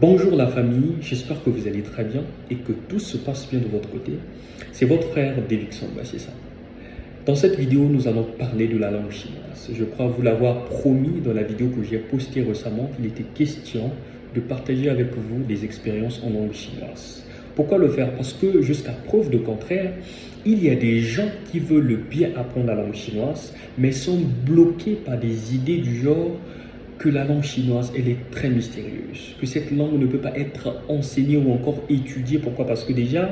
Bonjour la famille, j'espère que vous allez très bien et que tout se passe bien de votre côté. C'est votre frère David Samba, c'est ça. Dans cette vidéo, nous allons parler de la langue chinoise. Je crois vous l'avoir promis dans la vidéo que j'ai postée récemment qu'il était question de partager avec vous des expériences en langue chinoise. Pourquoi le faire? Parce que jusqu'à preuve de contraire, il y a des gens qui veulent bien apprendre la langue chinoise, mais sont bloqués par des idées du genre que la langue chinoise, elle est très mystérieuse, que cette langue ne peut pas être enseignée ou encore étudiée. Pourquoi? Parce que déjà,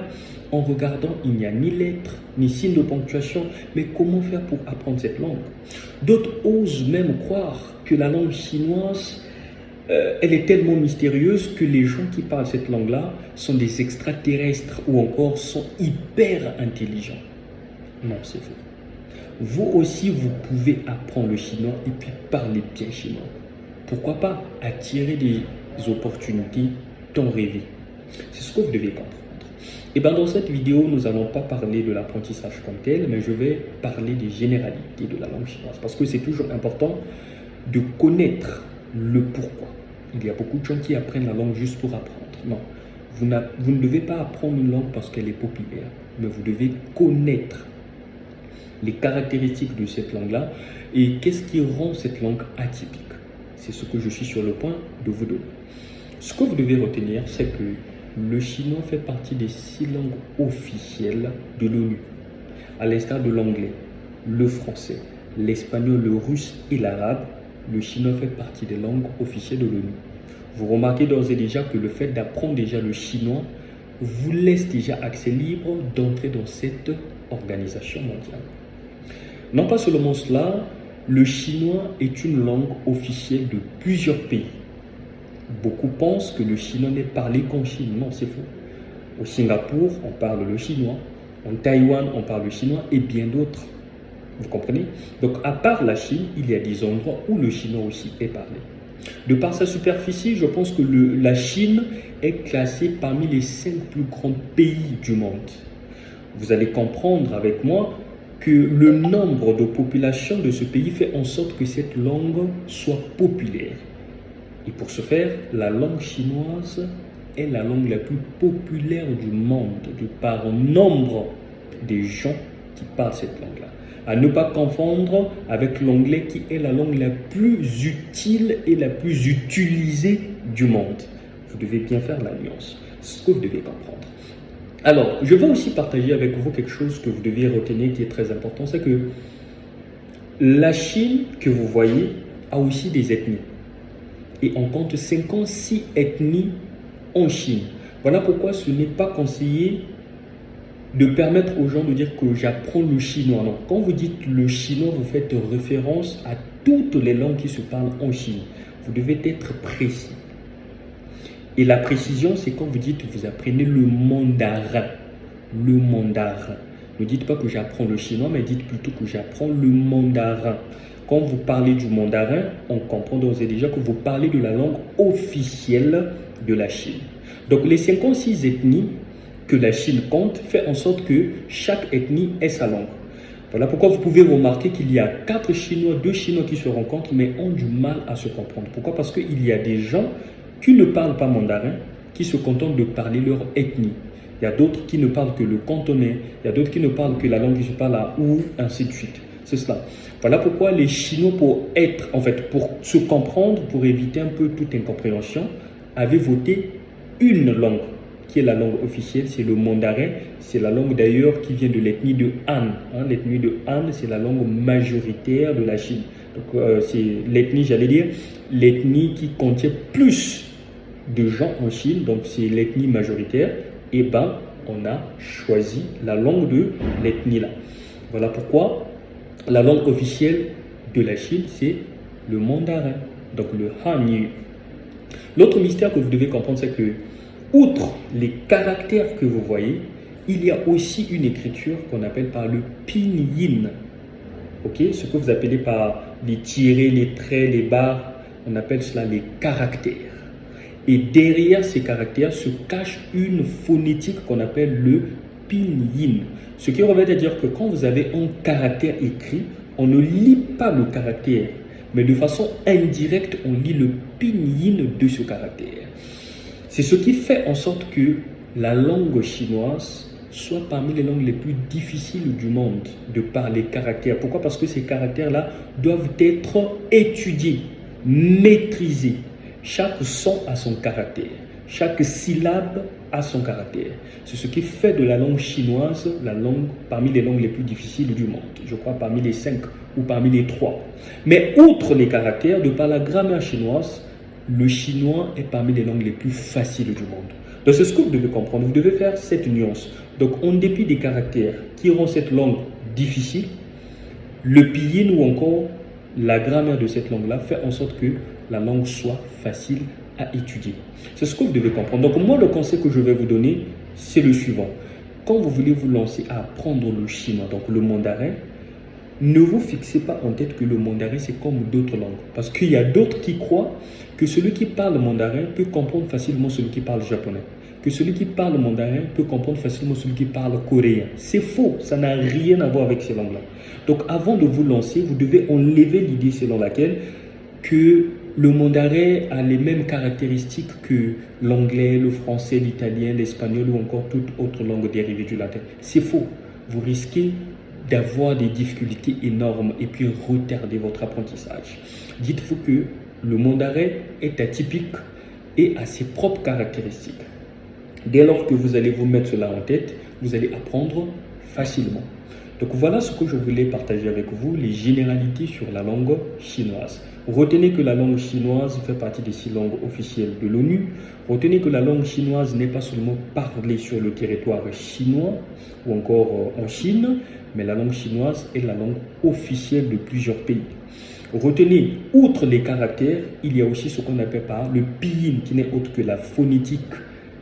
en regardant, il n'y a ni lettres, ni signes de ponctuation, mais comment faire pour apprendre cette langue? D'autres osent même croire que la langue chinoise, elle est tellement mystérieuse que les gens qui parlent cette langue-là sont des extraterrestres ou encore sont hyper intelligents. Non, c'est faux. Vous aussi, vous pouvez apprendre le chinois et puis parler bien chinois. Pourquoi pas attirer des opportunités tant rêvées? C'est ce que vous devez comprendre. Et bien dans cette vidéo, nous n'allons pas parler de l'apprentissage comme tel, mais je vais parler des généralités de la langue chinoise. Parce que c'est toujours important de connaître le pourquoi. Il y a beaucoup de gens qui apprennent la langue juste pour apprendre. Non, vous ne devez pas apprendre une langue parce qu'elle est populaire, mais vous devez connaître les caractéristiques de cette langue-là et qu'est-ce qui rend cette langue atypique. C'est ce que je suis sur le point de vous donner. Ce que vous devez retenir, c'est que le chinois fait partie des 6 langues officielles de l'ONU, à l'instar de l'anglais, le français, l'espagnol, le russe et l'arabe. Le chinois fait partie des langues officielles de l'ONU. Vous remarquez d'ores et déjà que le fait d'apprendre déjà le chinois vous laisse déjà accès libre d'entrer dans cette organisation mondiale. Non pas seulement cela, le chinois est une langue officielle de plusieurs pays. Beaucoup pensent que le chinois n'est parlé qu'en Chine. Non, c'est faux. Au Singapour, on parle le chinois. En Taïwan, on parle le chinois et bien d'autres. Vous comprenez? Donc, à part la Chine, il y a des endroits où le chinois aussi est parlé. De par sa superficie, je pense que la Chine est classée parmi les 5 plus grands pays du monde. Vous allez comprendre avec moi que le nombre de population de ce pays fait en sorte que cette langue soit populaire. Et pour ce faire, la langue chinoise est la langue la plus populaire du monde, de par nombre des gens qui parlent cette langue-là. À ne pas confondre avec l'anglais qui est la langue la plus utile et la plus utilisée du monde. Vous devez bien faire la nuance, c'est ce que vous devez comprendre. Alors, je vais aussi partager avec vous quelque chose que vous devez retenir qui est très important, c'est que la Chine que vous voyez a aussi des ethnies. Et on compte 56 ethnies en Chine. Voilà pourquoi ce n'est pas conseillé de permettre aux gens de dire que j'apprends le chinois. Non, quand vous dites le chinois, vous faites référence à toutes les langues qui se parlent en Chine. Vous devez être précis. Et la précision, c'est quand vous dites que vous apprenez le mandarin. Le mandarin. Ne dites pas que j'apprends le chinois, mais dites plutôt que j'apprends le mandarin. Quand vous parlez du mandarin, on comprend d'ores et déjà que vous parlez de la langue officielle de la Chine. Donc les 56 ethnies que la Chine compte fait en sorte que chaque ethnie ait sa langue. Voilà pourquoi vous pouvez remarquer qu'il y a 4 Chinois, 2 Chinois qui se rencontrent mais ont du mal à se comprendre. Pourquoi? Parce qu'il y a des gens qui ne parlent pas mandarin, qui se contentent de parler leur ethnie. Il y a d'autres qui ne parlent que le cantonais, il y a d'autres qui ne parlent que la langue qui se parle à ou, ainsi de suite. C'est cela. Voilà pourquoi les Chinois, pour se comprendre, pour éviter un peu toute incompréhension, avaient voté une langue, qui est la langue officielle, c'est le mandarin. C'est la langue d'ailleurs qui vient de l'ethnie de Han. L'ethnie de Han, c'est la langue majoritaire de la Chine. Donc c'est l'ethnie, l'ethnie qui contient plus de gens en Chine, donc c'est l'ethnie majoritaire. Et ben, on a choisi la langue de l'ethnie là. Voilà pourquoi la langue officielle de la Chine, c'est le mandarin, donc le Hanyu. L'autre mystère que vous devez comprendre, c'est que, outre les caractères que vous voyez, il y a aussi une écriture qu'on appelle par le pinyin. Ok, ce que vous appelez par les tirets, les traits, les barres, on appelle cela les caractères. Et derrière ces caractères se cache une phonétique qu'on appelle le pinyin. Ce qui revient à dire que quand vous avez un caractère écrit, on ne lit pas le caractère, mais de façon indirecte, on lit le pinyin de ce caractère. C'est ce qui fait en sorte que la langue chinoise soit parmi les langues les plus difficiles du monde de par les caractères. Pourquoi? Parce que ces caractères-là doivent être étudiés, maîtrisés. Chaque son a son caractère. Chaque syllabe a son caractère. C'est ce qui fait de la langue chinoise la langue parmi les langues les plus difficiles du monde. Je crois parmi les 5 ou parmi les 3. Mais outre les caractères, de par la grammaire chinoise, le chinois est parmi les langues les plus faciles du monde. Donc c'est ce que vous devez comprendre. Vous devez faire cette nuance. Donc en dépit des caractères qui rendent cette langue difficile, le pinyin ou encore la grammaire de cette langue-là fait en sorte que la langue soit facile à étudier. C'est ce que vous devez comprendre. Donc moi, le conseil que je vais vous donner, c'est le suivant. Quand vous voulez vous lancer à apprendre le chinois, donc le mandarin, ne vous fixez pas en tête que le mandarin, c'est comme d'autres langues. Parce qu'il y a d'autres qui croient que celui qui parle mandarin peut comprendre facilement celui qui parle japonais. Que celui qui parle mandarin peut comprendre facilement celui qui parle coréen. C'est faux, ça n'a rien à voir avec ces langues-là. Donc avant de vous lancer, vous devez enlever l'idée selon laquelle que le mandarin a les mêmes caractéristiques que l'anglais, le français, l'italien, l'espagnol ou encore toute autre langue dérivée du latin. C'est faux. Vous risquez d'avoir des difficultés énormes et puis retarder votre apprentissage. Dites-vous que le mandarin est atypique et a ses propres caractéristiques. Dès lors que vous allez vous mettre cela en tête, vous allez apprendre facilement. Donc voilà ce que je voulais partager avec vous, les généralités sur la langue chinoise. Retenez que la langue chinoise fait partie des 6 langues officielles de l'ONU. Retenez que la langue chinoise n'est pas seulement parlée sur le territoire chinois ou encore en Chine, mais la langue chinoise est la langue officielle de plusieurs pays. Retenez, outre les caractères, il y a aussi ce qu'on appelle par le pinyin, qui n'est autre que la phonétique.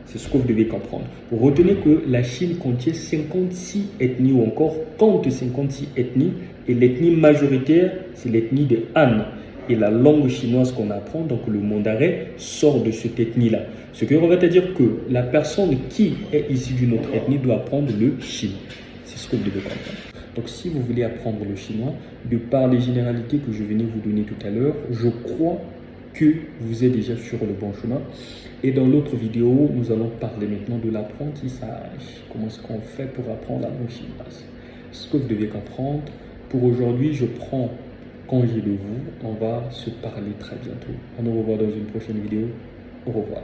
C'est ce que vous devez comprendre. Retenez que la Chine contient 56 ethnies ou encore compte 56 ethnies et l'ethnie majoritaire, c'est l'ethnie de Han. Et la langue chinoise qu'on apprend, donc le mandarin, sort de cette ethnie-là. Ce qui revient à dire que la personne qui est issue d'une autre ethnie doit apprendre le chinois. C'est ce que vous devez comprendre. Donc si vous voulez apprendre le chinois, de par les généralités que je venais vous donner tout à l'heure, je crois que vous êtes déjà sur le bon chemin. Et dans l'autre vidéo, nous allons parler maintenant de l'apprentissage. Comment est-ce qu'on fait pour apprendre la langue chinoise? Ce que vous devez comprendre, pour aujourd'hui, je prends congé de vous. On va se parler très bientôt. On se revoit dans une prochaine vidéo. Au revoir.